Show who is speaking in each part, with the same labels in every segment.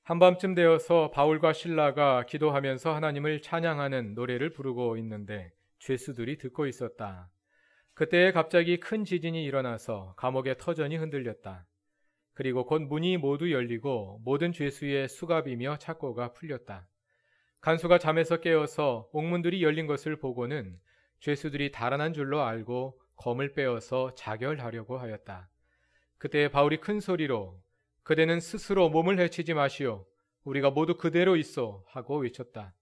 Speaker 1: 한밤쯤 되어서 바울과 실라가 기도하면서 하나님을 찬양하는 노래를 부르고 있는데 죄수들이 듣고 있었다. 그때 갑자기 큰 지진이 일어나서 감옥의 터전이 흔들렸다. 그리고 곧 문이 모두 열리고 모든 죄수의 수갑이며 착고가 풀렸다. 간수가 잠에서 깨어서 옥문들이 열린 것을 보고는 죄수들이 달아난 줄로 알고 검을 빼어서 자결하려고 하였다. 그때 바울이 큰 소리로 그대는 스스로 몸을 해치지 마시오. 우리가 모두 그대로 있어 하고 외쳤다.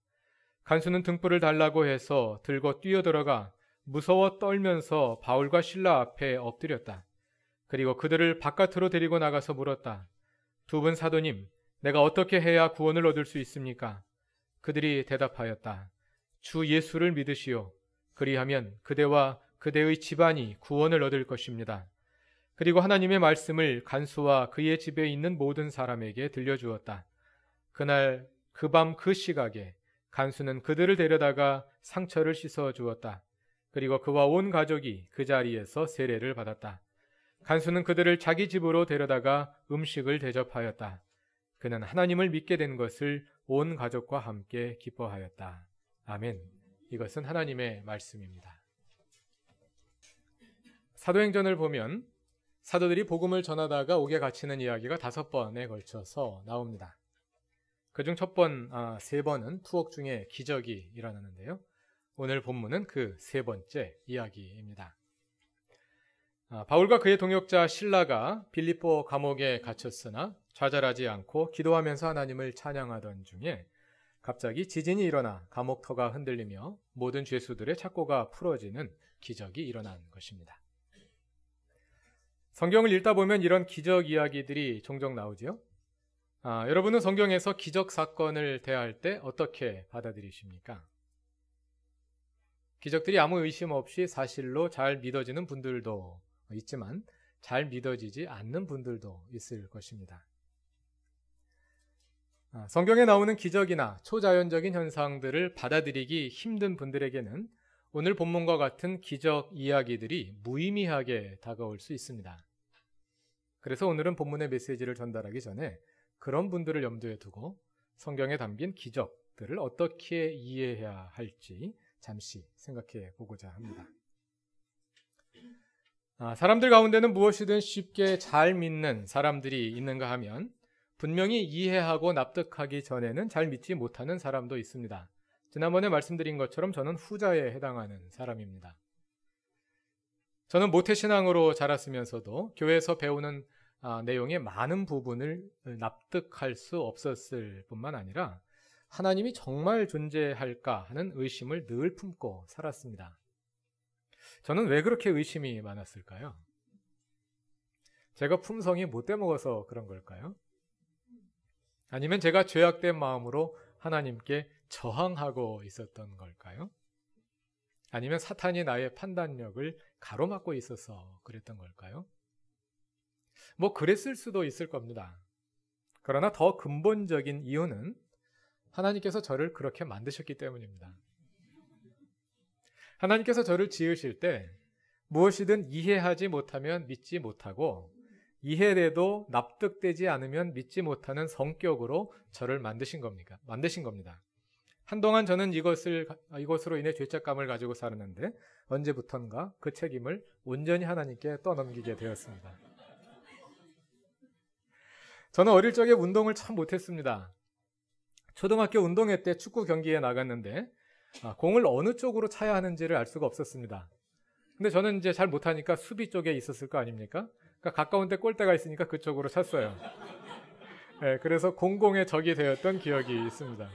Speaker 1: 간수는 등불을 달라고 해서 들고 뛰어들어가 무서워 떨면서 바울과 실라 앞에 엎드렸다. 그리고 그들을 바깥으로 데리고 나가서 물었다. 두 분 사도님, 내가 어떻게 해야 구원을 얻을 수 있습니까? 그들이 대답하였다. 주 예수를 믿으시오. 그리하면 그대와 그대의 집안이 구원을 얻을 것입니다. 그리고 하나님의 말씀을 간수와 그의 집에 있는 모든 사람에게 들려주었다. 그날 그 밤 그 시각에 간수는 그들을 데려다가 상처를 씻어 주었다. 그리고 그와 온 가족이 그 자리에서 세례를 받았다. 간수는 그들을 자기 집으로 데려다가 음식을 대접하였다. 그는 하나님을 믿게 된 것을 온 가족과 함께 기뻐하였다. 아멘. 이것은 하나님의 말씀입니다. 사도행전을 보면 사도들이 복음을 전하다가 옥에 갇히는 이야기가 5번에 걸쳐서 나옵니다. 그중 세 번은 투옥 중에 기적이 일어나는데요. 오늘 본문은 그 3번째 이야기입니다. 바울과 그의 동역자 실라가 빌립보 감옥에 갇혔으나 좌절하지 않고 기도하면서 하나님을 찬양하던 중에 갑자기 지진이 일어나 감옥터가 흔들리며 모든 죄수들의 착고가 풀어지는 기적이 일어난 것입니다. 성경을 읽다 보면 이런 기적 이야기들이 종종 나오지요. 여러분은 성경에서 기적 사건을 대할 때 어떻게 받아들이십니까? 기적들이 아무 의심 없이 사실로 잘 믿어지는 분들도 있지만 잘 믿어지지 않는 분들도 있을 것입니다. 성경에 나오는 기적이나 초자연적인 현상들을 받아들이기 힘든 분들에게는 오늘 본문과 같은 기적 이야기들이 무의미하게 다가올 수 있습니다. 그래서 오늘은 본문의 메시지를 전달하기 전에 그런 분들을 염두에 두고 성경에 담긴 기적들을 어떻게 이해해야 할지 잠시 생각해 보고자 합니다. 사람들 가운데는 무엇이든 쉽게 잘 믿는 사람들이 있는가 하면 분명히 이해하고 납득하기 전에는 잘 믿지 못하는 사람도 있습니다. 지난번에 말씀드린 것처럼 저는 후자에 해당하는 사람입니다. 저는 모태신앙으로 자랐으면서도 교회에서 배우는 내용의 많은 부분을 납득할 수 없었을 뿐만 아니라 하나님이 정말 존재할까 하는 의심을 늘 품고 살았습니다. 저는 왜 그렇게 의심이 많았을까요? 제가 품성이 못돼 먹어서 그런 걸까요? 아니면 제가 죄악된 마음으로 하나님께 저항하고 있었던 걸까요? 아니면 사탄이 나의 판단력을 가로막고 있어서 그랬던 걸까요? 그랬을 수도 있을 겁니다. 그러나 더 근본적인 이유는 하나님께서 저를 그렇게 만드셨기 때문입니다. 하나님께서 저를 지으실 때 무엇이든 이해하지 못하면 믿지 못하고 이해돼도 납득되지 않으면 믿지 못하는 성격으로 저를 만드신 겁니다. 한동안 저는 이것으로 인해 죄책감을 가지고 살았는데 언제부턴가 그 책임을 온전히 하나님께 떠넘기게 되었습니다. 저는 어릴 적에 운동을 참 못했습니다. 초등학교 운동회 때 축구 경기에 나갔는데 공을 어느 쪽으로 차야 하는지를 알 수가 없었습니다. 근데 저는 이제 잘 못하니까 수비 쪽에 있었을 거 아닙니까? 그러니까 가까운 데 골대가 있으니까 그쪽으로 찼어요. 네, 그래서 공공의 적이 되었던 기억이 있습니다.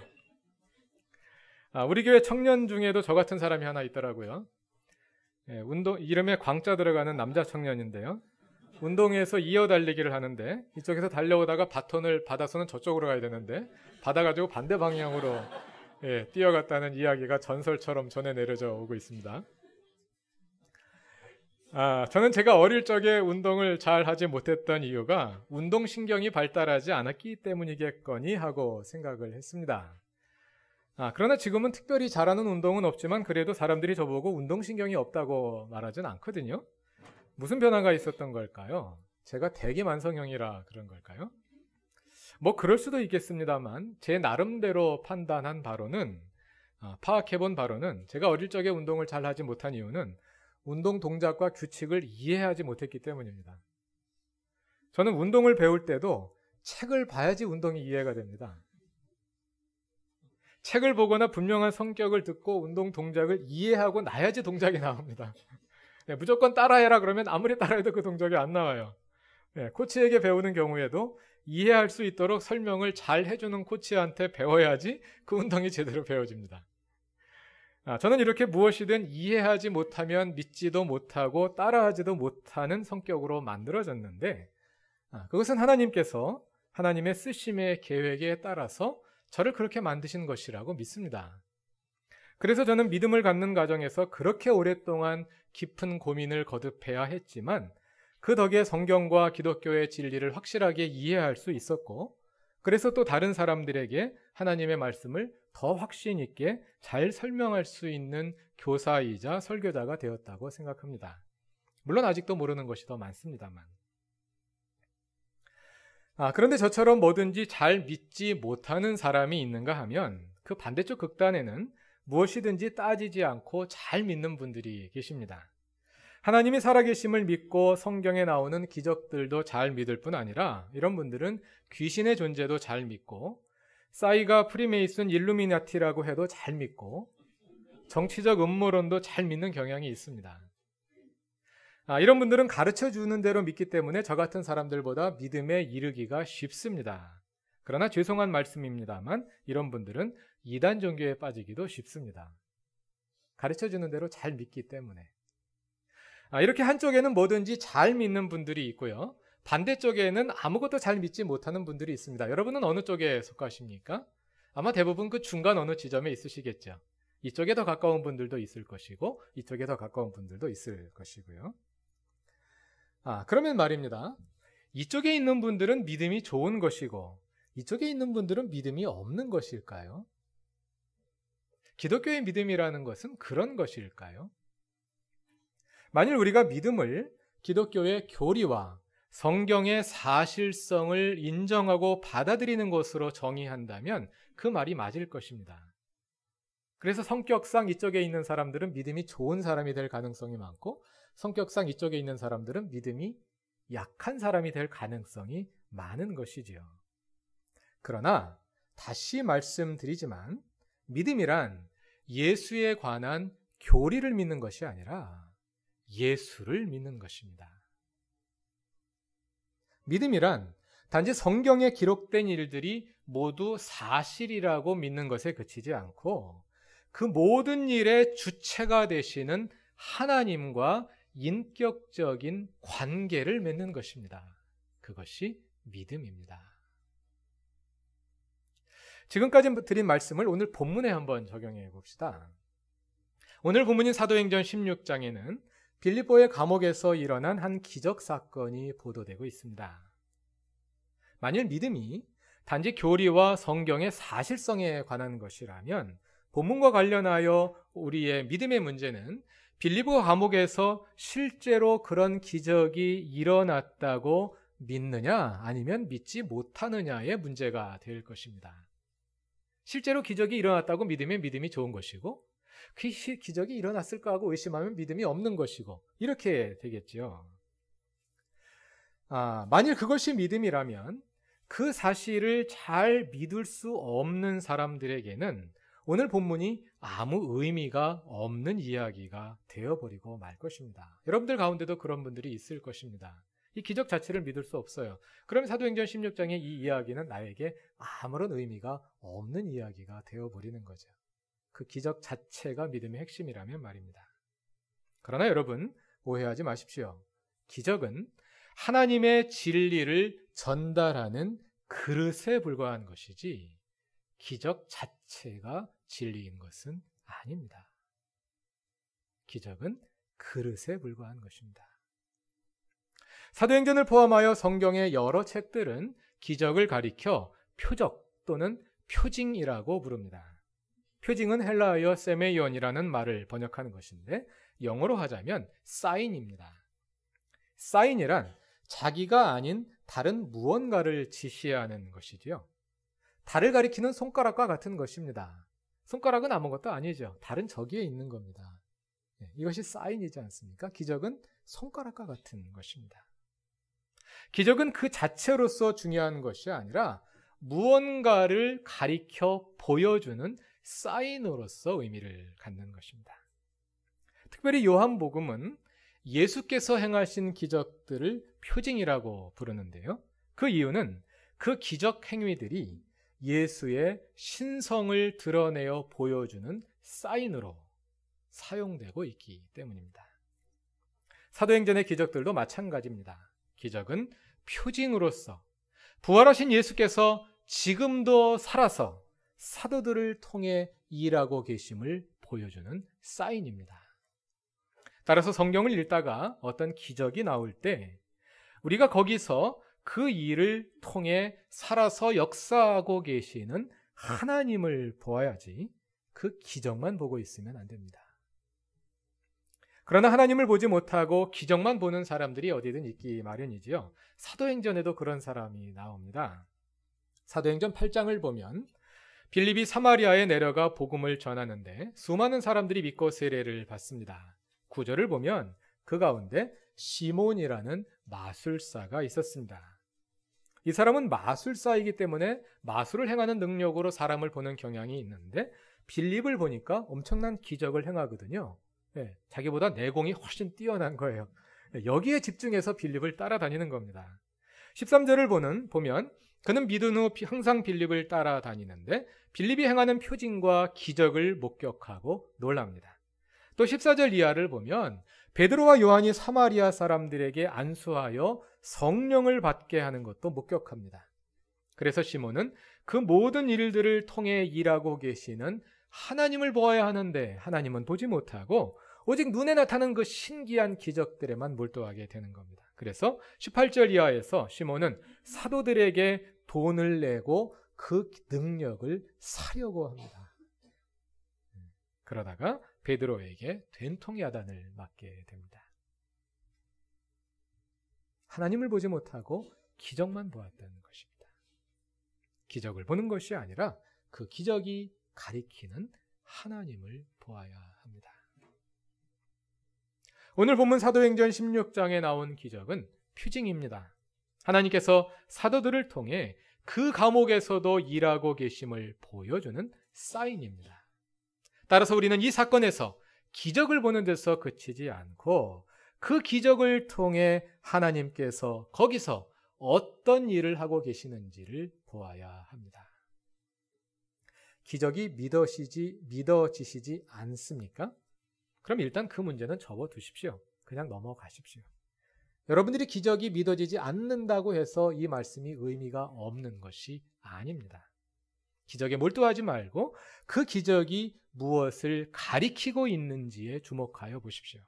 Speaker 1: 우리 교회 청년 중에도 저 같은 사람이 하나 있더라고요. 네, 이름에 광자 들어가는 남자 청년인데요. 운동회에서 이어달리기를 하는데 이쪽에서 달려오다가 바톤을 받아서는 저쪽으로 가야 되는데 받아가지고 반대 방향으로 뛰어갔다는 이야기가 전설처럼 전해 내려져 오고 있습니다. 저는 제가 어릴 적에 운동을 잘 하지 못했던 이유가 운동신경이 발달하지 않았기 때문이겠거니 하고 생각을 했습니다. 그러나 지금은 특별히 잘하는 운동은 없지만 그래도 사람들이 저보고 운동신경이 없다고 말하진 않거든요. 무슨 변화가 있었던 걸까요? 제가 대기만성형이라 그런 걸까요? 뭐 그럴 수도 있겠습니다만 제 나름대로 판단한 바로는 파악해본 바로는 제가 어릴 적에 운동을 잘 하지 못한 이유는 운동 동작과 규칙을 이해하지 못했기 때문입니다. 저는 운동을 배울 때도 책을 봐야지 운동이 이해가 됩니다. 책을 보거나 분명한 성격을 듣고 운동 동작을 이해하고 나야지 동작이 나옵니다. 무조건 따라해라 그러면 아무리 따라해도 그 동작이 안 나와요. 코치에게 배우는 경우에도 이해할 수 있도록 설명을 잘 해주는 코치한테 배워야지 그 운동이 제대로 배워집니다. 저는 이렇게 무엇이든 이해하지 못하면 믿지도 못하고 따라하지도 못하는 성격으로 만들어졌는데 그것은 하나님께서 하나님의 쓰심의 계획에 따라서 저를 그렇게 만드신 것이라고 믿습니다. 그래서 저는 믿음을 갖는 과정에서 그렇게 오랫동안 깊은 고민을 거듭해야 했지만 그 덕에 성경과 기독교의 진리를 확실하게 이해할 수 있었고 그래서 또 다른 사람들에게 하나님의 말씀을 더 확신 있게 잘 설명할 수 있는 교사이자 설교자가 되었다고 생각합니다. 물론 아직도 모르는 것이 더 많습니다만. 그런데 저처럼 뭐든지 잘 믿지 못하는 사람이 있는가 하면 그 반대쪽 극단에는 무엇이든지 따지지 않고 잘 믿는 분들이 계십니다. 하나님이 살아계심을 믿고 성경에 나오는 기적들도 잘 믿을 뿐 아니라 이런 분들은 귀신의 존재도 잘 믿고 싸이가 프리메이슨 일루미나티라고 해도 잘 믿고 정치적 음모론도 잘 믿는 경향이 있습니다. 이런 분들은 가르쳐 주는 대로 믿기 때문에 저 같은 사람들보다 믿음에 이르기가 쉽습니다. 그러나 죄송한 말씀입니다만 이런 분들은 이단 종교에 빠지기도 쉽습니다. 가르쳐 주는 대로 잘 믿기 때문에. 이렇게 한쪽에는 뭐든지 잘 믿는 분들이 있고요. 반대쪽에는 아무것도 잘 믿지 못하는 분들이 있습니다. 여러분은 어느 쪽에 속하십니까? 아마 대부분 그 중간 어느 지점에 있으시겠죠. 이쪽에 더 가까운 분들도 있을 것이고 이쪽에 더 가까운 분들도 있을 것이고요. 그러면 말입니다. 이쪽에 있는 분들은 믿음이 좋은 것이고 이쪽에 있는 분들은 믿음이 없는 것일까요? 기독교의 믿음이라는 것은 그런 것일까요? 만일 우리가 믿음을 기독교의 교리와 성경의 사실성을 인정하고 받아들이는 것으로 정의한다면 그 말이 맞을 것입니다. 그래서 성격상 이쪽에 있는 사람들은 믿음이 좋은 사람이 될 가능성이 많고 성격상 이쪽에 있는 사람들은 믿음이 약한 사람이 될 가능성이 많은 것이지요. 그러나 다시 말씀드리지만 믿음이란 예수에 관한 교리를 믿는 것이 아니라 예수를 믿는 것입니다. 믿음이란 단지 성경에 기록된 일들이 모두 사실이라고 믿는 것에 그치지 않고 그 모든 일의 주체가 되시는 하나님과 인격적인 관계를 맺는 것입니다. 그것이 믿음입니다. 지금까지 드린 말씀을 오늘 본문에 한번 적용해 봅시다. 오늘 본문인 사도행전 16장에는 빌립보의 감옥에서 일어난 한 기적 사건이 보도되고 있습니다. 만일 믿음이 단지 교리와 성경의 사실성에 관한 것이라면 본문과 관련하여 우리의 믿음의 문제는 빌립보 감옥에서 실제로 그런 기적이 일어났다고 믿느냐 아니면 믿지 못하느냐의 문제가 될 것입니다. 실제로 기적이 일어났다고 믿으면 믿음이 좋은 것이고 그 기적이 일어났을까 하고 의심하면 믿음이 없는 것이고 이렇게 되겠죠. 만일 그것이 믿음이라면 그 사실을 잘 믿을 수 없는 사람들에게는 오늘 본문이 아무 의미가 없는 이야기가 되어버리고 말 것입니다. 여러분들 가운데도 그런 분들이 있을 것입니다. 이 기적 자체를 믿을 수 없어요. 그럼 사도행전 16장의 이 이야기는 나에게 아무런 의미가 없는 이야기가 되어버리는 거죠. 그 기적 자체가 믿음의 핵심이라면 말입니다. 그러나 여러분 오해하지 마십시오. 기적은 하나님의 진리를 전달하는 그릇에 불과한 것이지 기적 자체가 진리인 것은 아닙니다. 기적은 그릇에 불과한 것입니다. 사도행전을 포함하여 성경의 여러 책들은 기적을 가리켜 표적 또는 표징이라고 부릅니다. 표징은 헬라어여 세메이온이라는 말을 번역하는 것인데 영어로 하자면 사인입니다. 사인이란 자기가 아닌 다른 무언가를 지시하는 것이지요. 달을 가리키는 손가락과 같은 것입니다. 손가락은 아무것도 아니죠. 달은 저기에 있는 겁니다. 이것이 사인이지 않습니까? 기적은 손가락과 같은 것입니다. 기적은 그 자체로서 중요한 것이 아니라 무언가를 가리켜 보여주는 사인으로서 의미를 갖는 것입니다. 특별히 요한복음은 예수께서 행하신 기적들을 표징이라고 부르는데요. 그 이유는 그 기적 행위들이 예수의 신성을 드러내어 보여주는 사인으로 사용되고 있기 때문입니다. 사도행전의 기적들도 마찬가지입니다. 기적은 표징으로서 부활하신 예수께서 지금도 살아서 사도들을 통해 일하고 계심을 보여주는 사인입니다. 따라서 성경을 읽다가 어떤 기적이 나올 때 우리가 거기서 그 일을 통해 살아서 역사하고 계시는 하나님을 보아야지 그 기적만 보고 있으면 안 됩니다. 그러나 하나님을 보지 못하고 기적만 보는 사람들이 어디든 있기 마련이지요. 사도행전에도 그런 사람이 나옵니다. 사도행전 8장을 보면 빌립이 사마리아에 내려가 복음을 전하는데 수많은 사람들이 믿고 세례를 받습니다. 9절을 보면 그 가운데 시몬이라는 마술사가 있었습니다. 이 사람은 마술사이기 때문에 마술을 행하는 능력으로 사람을 보는 경향이 있는데 빌립을 보니까 엄청난 기적을 행하거든요. 자기보다 내공이 훨씬 뛰어난 거예요. 여기에 집중해서 빌립을 따라다니는 겁니다. 13절을 보면 그는 믿은 후 항상 빌립을 따라다니는데 빌립이 행하는 표징과 기적을 목격하고 놀랍니다. 또 14절 이하를 보면 베드로와 요한이 사마리아 사람들에게 안수하여 성령을 받게 하는 것도 목격합니다. 그래서 시몬은 그 모든 일들을 통해 일하고 계시는 하나님을 보아야 하는데 하나님은 보지 못하고 오직 눈에 나타나는 그 신기한 기적들에만 몰두하게 되는 겁니다. 그래서 18절 이하에서 시몬은 사도들에게 돈을 내고 그 능력을 사려고 합니다. 그러다가 베드로에게 된통 야단을 맞게 됩니다. 하나님을 보지 못하고 기적만 보았다는 것입니다. 기적을 보는 것이 아니라 그 기적이 가리키는 하나님을 보아야 합니다. 오늘 본문 사도행전 16장에 나온 기적은 표징입니다. 하나님께서 사도들을 통해 그 감옥에서도 일하고 계심을 보여주는 사인입니다. 따라서 우리는 이 사건에서 기적을 보는 데서 그치지 않고 그 기적을 통해 하나님께서 거기서 어떤 일을 하고 계시는지를 보아야 합니다. 기적이 믿어지시지 않습니까? 그럼 일단 그 문제는 접어두십시오. 그냥 넘어가십시오. 여러분들이 기적이 믿어지지 않는다고 해서 이 말씀이 의미가 없는 것이 아닙니다. 기적에 몰두하지 말고 그 기적이 무엇을 가리키고 있는지에 주목하여 보십시오.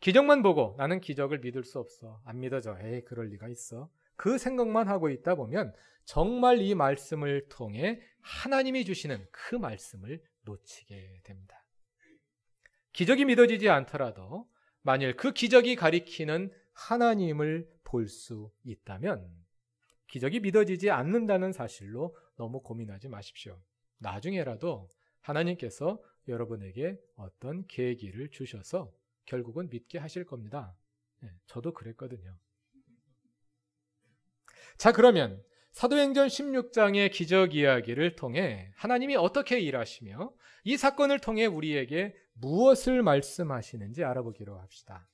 Speaker 1: 기적만 보고 나는 기적을 믿을 수 없어. 안 믿어져. 에이, 그럴 리가 있어. 그 생각만 하고 있다 보면 정말 이 말씀을 통해 하나님이 주시는 그 말씀을 놓치게 됩니다. 기적이 믿어지지 않더라도 만일 그 기적이 가리키는 하나님을 볼 수 있다면 기적이 믿어지지 않는다는 사실로 너무 고민하지 마십시오. 나중에라도 하나님께서 여러분에게 어떤 계기를 주셔서 결국은 믿게 하실 겁니다. 저도 그랬거든요. 자, 그러면 사도행전 16장의 기적 이야기를 통해 하나님이 어떻게 일하시며 이 사건을 통해 우리에게 무엇을 말씀하시는지 알아보기로 합시다.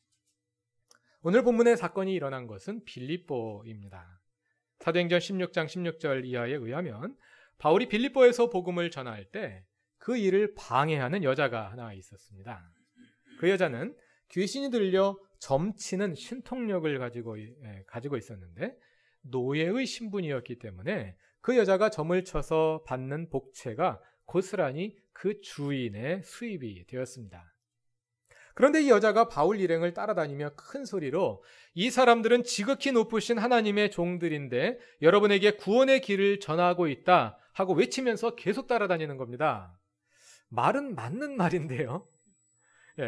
Speaker 1: 오늘 본문의 사건이 일어난 것은 빌립보입니다. 사도행전 16장 16절 이하에 의하면 바울이 빌립보에서 복음을 전할 때 그 일을 방해하는 여자가 하나 있었습니다. 그 여자는 귀신이 들려 점치는 신통력을 가지고 있었는데 노예의 신분이었기 때문에 그 여자가 점을 쳐서 받는 복채가 고스란히 그 주인의 수입이 되었습니다. 그런데 이 여자가 바울 일행을 따라다니며 큰 소리로 이 사람들은 지극히 높으신 하나님의 종들인데 여러분에게 구원의 길을 전하고 있다 하고 외치면서 계속 따라다니는 겁니다. 말은 맞는 말인데요.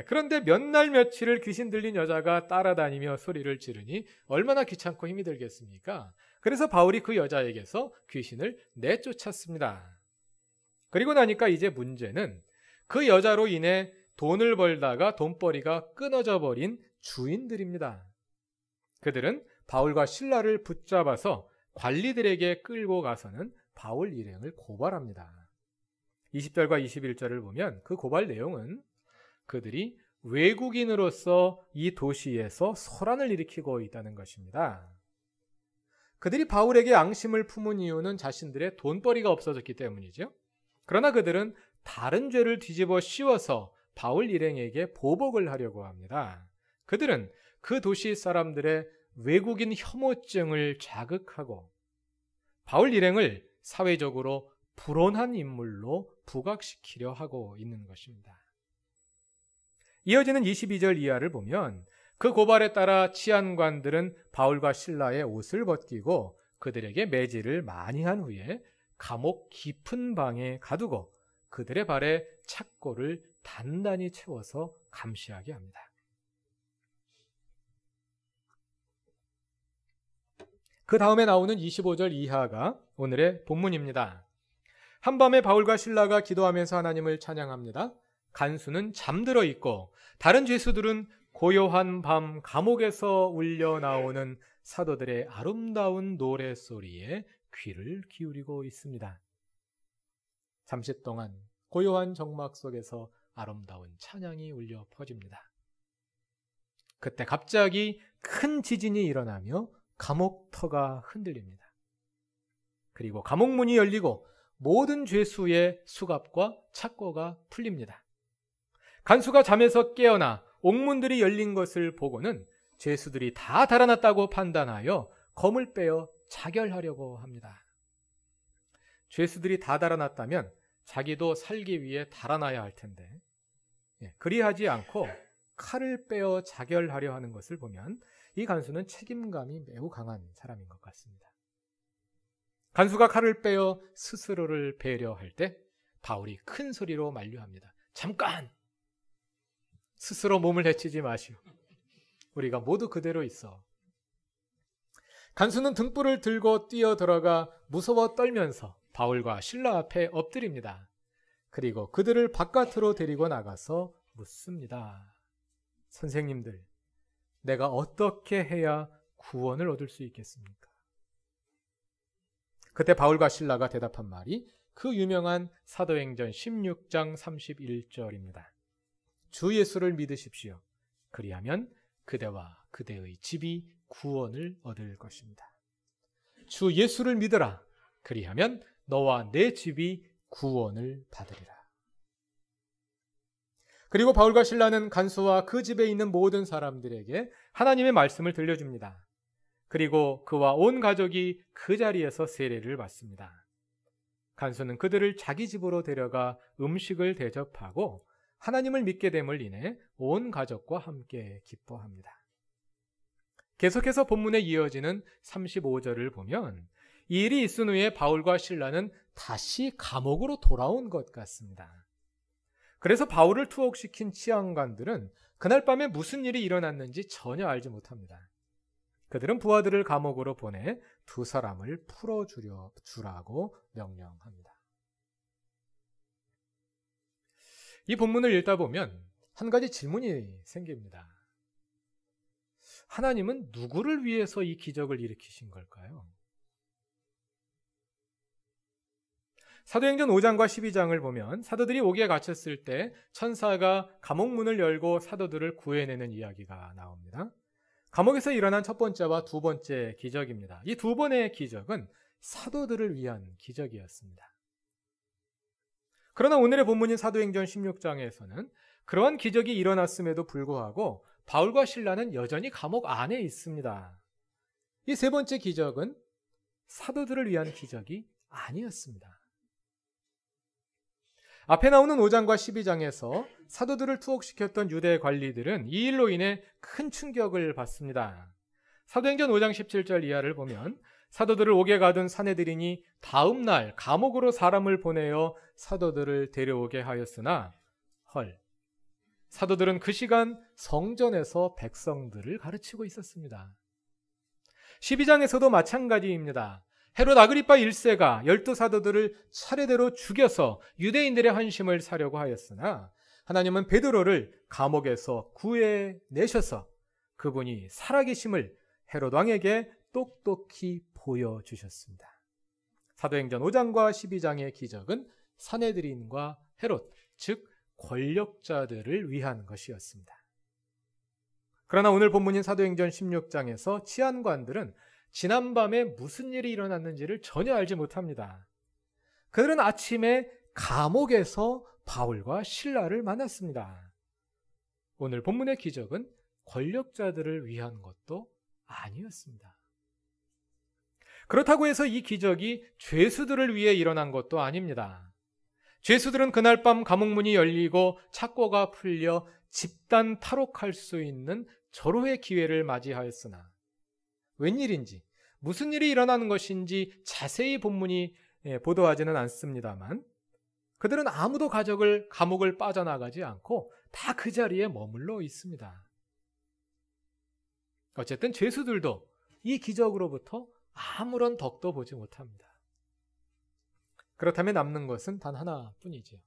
Speaker 1: 그런데 몇 날 며칠을 귀신 들린 여자가 따라다니며 소리를 지르니 얼마나 귀찮고 힘이 들겠습니까? 그래서 바울이 그 여자에게서 귀신을 내쫓았습니다. 그리고 나니까 이제 문제는 그 여자로 인해 돈을 벌다가 돈벌이가 끊어져 버린 주인들입니다. 그들은 바울과 실라를 붙잡아서 관리들에게 끌고 가서는 바울 일행을 고발합니다. 20절과 21절을 보면 그 고발 내용은 그들이 외국인으로서 이 도시에서 소란을 일으키고 있다는 것입니다. 그들이 바울에게 앙심을 품은 이유는 자신들의 돈벌이가 없어졌기 때문이죠. 그러나 그들은 다른 죄를 뒤집어 씌워서 바울 일행에게 보복을 하려고 합니다. 그들은 그 도시 사람들의 외국인 혐오증을 자극하고 바울 일행을 사회적으로 불온한 인물로 부각시키려 하고 있는 것입니다. 이어지는 22절 이하를 보면 그 고발에 따라 치안관들은 바울과 실라의 옷을 벗기고 그들에게 매질을 많이 한 후에 감옥 깊은 방에 가두고 그들의 발에 착고를 단단히 채워서 감시하게 합니다. 그 다음에 나오는 25절 이하가 오늘의 본문입니다. 한밤에 바울과 실라가 기도하면서 하나님을 찬양합니다. 간수는 잠들어 있고 다른 죄수들은 고요한 밤 감옥에서 울려 나오는 사도들의 아름다운 노래소리에 귀를 기울이고 있습니다. 잠시 동안 고요한 정막 속에서 아름다운 찬양이 울려 퍼집니다. 그때 갑자기 큰 지진이 일어나며 감옥터가 흔들립니다. 그리고 감옥문이 열리고 모든 죄수의 수갑과 착고가 풀립니다. 간수가 잠에서 깨어나 옥문들이 열린 것을 보고는 죄수들이 다 달아났다고 판단하여 검을 빼어 자결하려고 합니다. 죄수들이 다 달아났다면 자기도 살기 위해 달아나야 할 텐데 그리하지 않고 칼을 빼어 자결하려 하는 것을 보면 이 간수는 책임감이 매우 강한 사람인 것 같습니다. 간수가 칼을 빼어 스스로를 배려할 때 바울이 큰 소리로 만류합니다. 잠깐! 스스로 몸을 해치지 마시오. 우리가 모두 그대로 있어. 간수는 등불을 들고 뛰어들어가 무서워 떨면서 바울과 실라 앞에 엎드립니다. 그리고 그들을 바깥으로 데리고 나가서 묻습니다. 선생님들, 내가 어떻게 해야 구원을 얻을 수 있겠습니까? 그때 바울과 실라가 대답한 말이 그 유명한 사도행전 16장 31절입니다. 주 예수를 믿으십시오. 그리하면 그대와 그대의 집이 구원을 얻을 것입니다. 주 예수를 믿으라. 그리하면 너와 내 집이 구원을 받으리라. 그리고 바울과 실라는 간수와 그 집에 있는 모든 사람들에게 하나님의 말씀을 들려줍니다. 그리고 그와 온 가족이 그 자리에서 세례를 받습니다. 간수는 그들을 자기 집으로 데려가 음식을 대접하고 하나님을 믿게 됨을 인해 온 가족과 함께 기뻐합니다. 계속해서 본문에 이어지는 35절을 보면 이 일이 있은 후에 바울과 실라는 다시 감옥으로 돌아온 것 같습니다. 그래서 바울을 투옥시킨 치안관들은 그날 밤에 무슨 일이 일어났는지 전혀 알지 못합니다. 그들은 부하들을 감옥으로 보내 두 사람을 풀어주라고 명령합니다. 이 본문을 읽다 보면 한 가지 질문이 생깁니다. 하나님은 누구를 위해서 이 기적을 일으키신 걸까요? 사도행전 5장과 12장을 보면 사도들이 옥에 갇혔을 때 천사가 감옥문을 열고 사도들을 구해내는 이야기가 나옵니다. 감옥에서 일어난 첫 번째와 두 번째 기적입니다. 이 두 번의 기적은 사도들을 위한 기적이었습니다. 그러나 오늘의 본문인 사도행전 16장에서는 그러한 기적이 일어났음에도 불구하고 바울과 실라는 여전히 감옥 안에 있습니다. 이 세 번째 기적은 사도들을 위한 기적이 아니었습니다. 앞에 나오는 5장과 12장에서 사도들을 투옥시켰던 유대 관리들은 이 일로 인해 큰 충격을 받습니다. 사도행전 5장 17절 이하를 보면 사도들을 옥에 가둔 사내들이니 다음 날 감옥으로 사람을 보내어 사도들을 데려오게 하였으나 헐, 사도들은 그 시간 성전에서 백성들을 가르치고 있었습니다. 12장에서도 마찬가지입니다. 헤롯 아그리파 1세가 12사도들을 차례대로 죽여서 유대인들의 환심을 사려고 하였으나 하나님은 베드로를 감옥에서 구해내셔서 그분이 살아계심을 헤롯 왕에게 똑똑히 보여주셨습니다. 사도행전 5장과 12장의 기적은 사내들인과 헤롯, 즉 권력자들을 위한 것이었습니다. 그러나 오늘 본문인 사도행전 16장에서 치안관들은 지난밤에 무슨 일이 일어났는지를 전혀 알지 못합니다. 그들은 아침에 감옥에서 바울과 실라를 만났습니다. 오늘 본문의 기적은 권력자들을 위한 것도 아니었습니다. 그렇다고 해서 이 기적이 죄수들을 위해 일어난 것도 아닙니다. 죄수들은 그날 밤 감옥문이 열리고 착고가 풀려 집단 탈옥할 수 있는 절호의 기회를 맞이하였으나 웬일인지 무슨 일이 일어나는 것인지 자세히 본문이 보도하지는 않습니다만 그들은 아무도 감옥을 빠져나가지 않고 다 그 자리에 머물러 있습니다. 어쨌든 죄수들도 이 기적으로부터 아무런 덕도 보지 못합니다. 그렇다면 남는 것은 단 하나뿐이죠.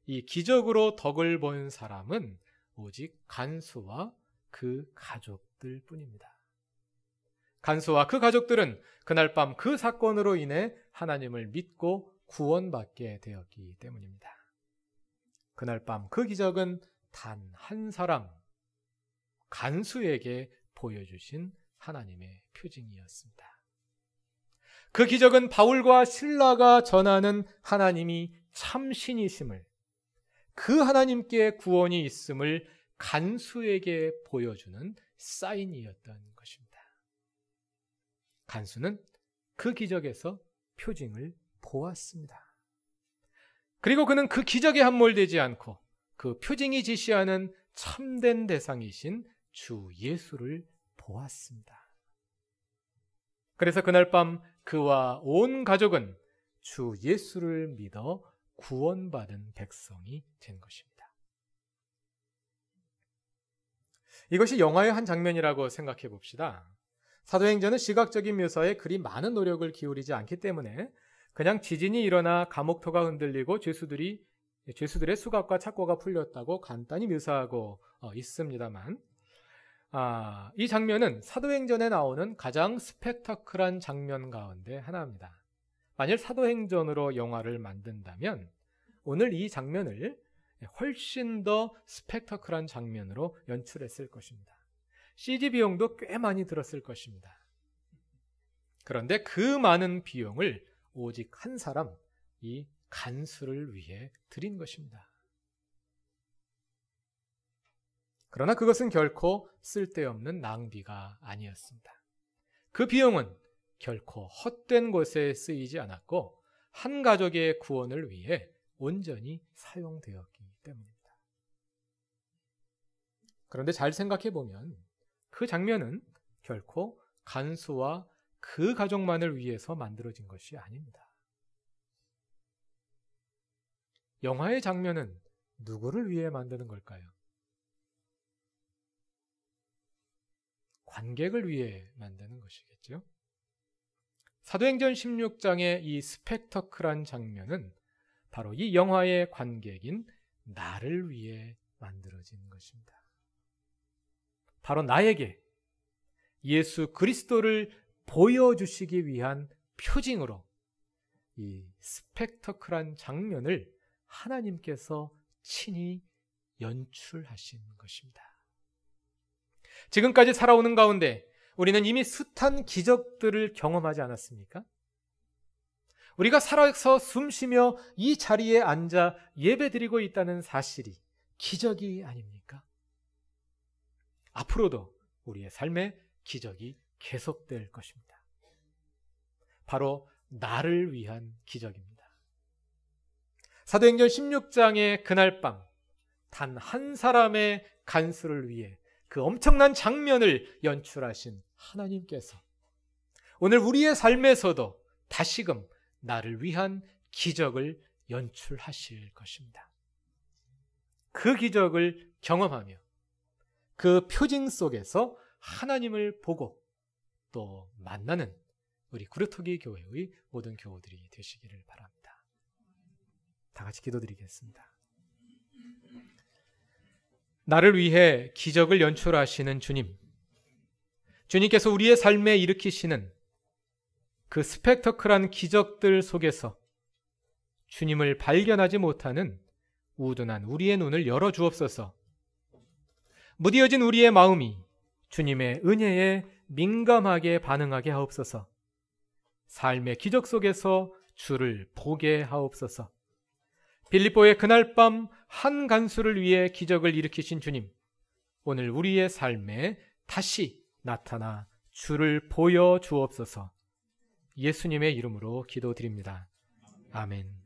Speaker 1: 이 기적으로 덕을 본 사람은 오직 간수와 그 가족들 뿐입니다. 간수와 그 가족들은 그날 밤 그 사건으로 인해 하나님을 믿고 구원받게 되었기 때문입니다. 그날 밤 그 기적은 단 한 사람, 간수에게 보여주신 하나님의 표징이었습니다. 그 기적은 바울과 실라가 전하는 하나님이 참신이심을, 그 하나님께 구원이 있음을 간수에게 보여주는 사인이었던 것입니다. 간수는 그 기적에서 표징을 보았습니다. 그리고 그는 그 기적에 함몰되지 않고 그 표징이 지시하는 참된 대상이신 주 예수를 보았습니다. 그래서 그날 밤 그와 온 가족은 주 예수를 믿어 구원받은 백성이 된 것입니다. 이것이 영화의 한 장면이라고 생각해 봅시다. 사도행전은 시각적인 묘사에 그리 많은 노력을 기울이지 않기 때문에 그냥 지진이 일어나 감옥터가 흔들리고 죄수들의 수갑과 착고가 풀렸다고 간단히 묘사하고 있습니다만 이 장면은 사도행전에 나오는 가장 스펙타클한 장면 가운데 하나입니다. 만일 사도행전으로 영화를 만든다면 오늘 이 장면을 훨씬 더 스펙타클한 장면으로 연출했을 것입니다. CG 비용도 꽤 많이 들었을 것입니다. 그런데 그 많은 비용을 오직 한 사람, 이 간수를 위해 드린 것입니다. 그러나 그것은 결코 쓸데없는 낭비가 아니었습니다. 그 비용은 결코 헛된 곳에 쓰이지 않았고 한 가족의 구원을 위해 온전히 사용되었기 때문입니다. 그런데 잘 생각해 보면 그 장면은 결코 간수와 그 가족만을 위해서 만들어진 것이 아닙니다. 영화의 장면은 누구를 위해 만드는 걸까요? 관객을 위해 만드는 것이겠죠. 사도행전 16장의 이 스펙터클한 장면은 바로 이 영화의 관객인 나를 위해 만들어진 것입니다. 바로 나에게 예수 그리스도를 보여주시기 위한 표징으로 이 스펙터클한 장면을 하나님께서 친히 연출하신 것입니다. 지금까지 살아오는 가운데 우리는 이미 숱한 기적들을 경험하지 않았습니까? 우리가 살아서 숨쉬며 이 자리에 앉아 예배드리고 있다는 사실이 기적이 아닙니까? 앞으로도 우리의 삶에 기적이 계속될 것입니다. 바로 나를 위한 기적입니다. 사도행전 16장의 그날 밤 단 한 사람의 간수를 위해 그 엄청난 장면을 연출하신 하나님께서 오늘 우리의 삶에서도 다시금 나를 위한 기적을 연출하실 것입니다. 그 기적을 경험하며 그 표징 속에서 하나님을 보고 또 만나는 우리 구루터기 교회의 모든 교우들이 되시기를 바랍니다. 다 같이 기도드리겠습니다. 나를 위해 기적을 연출하시는 주님, 주님께서 우리의 삶에 일으키시는 그 스펙터클한 기적들 속에서 주님을 발견하지 못하는 우둔한 우리의 눈을 열어주옵소서. 무뎌진 우리의 마음이 주님의 은혜에 민감하게 반응하게 하옵소서. 삶의 기적 속에서 주를 보게 하옵소서. 빌립보의 그날 밤 한 간수를 위해 기적을 일으키신 주님, 오늘 우리의 삶에 다시 나타나 주를 보여 주옵소서. 예수님의 이름으로 기도드립니다. 아멘.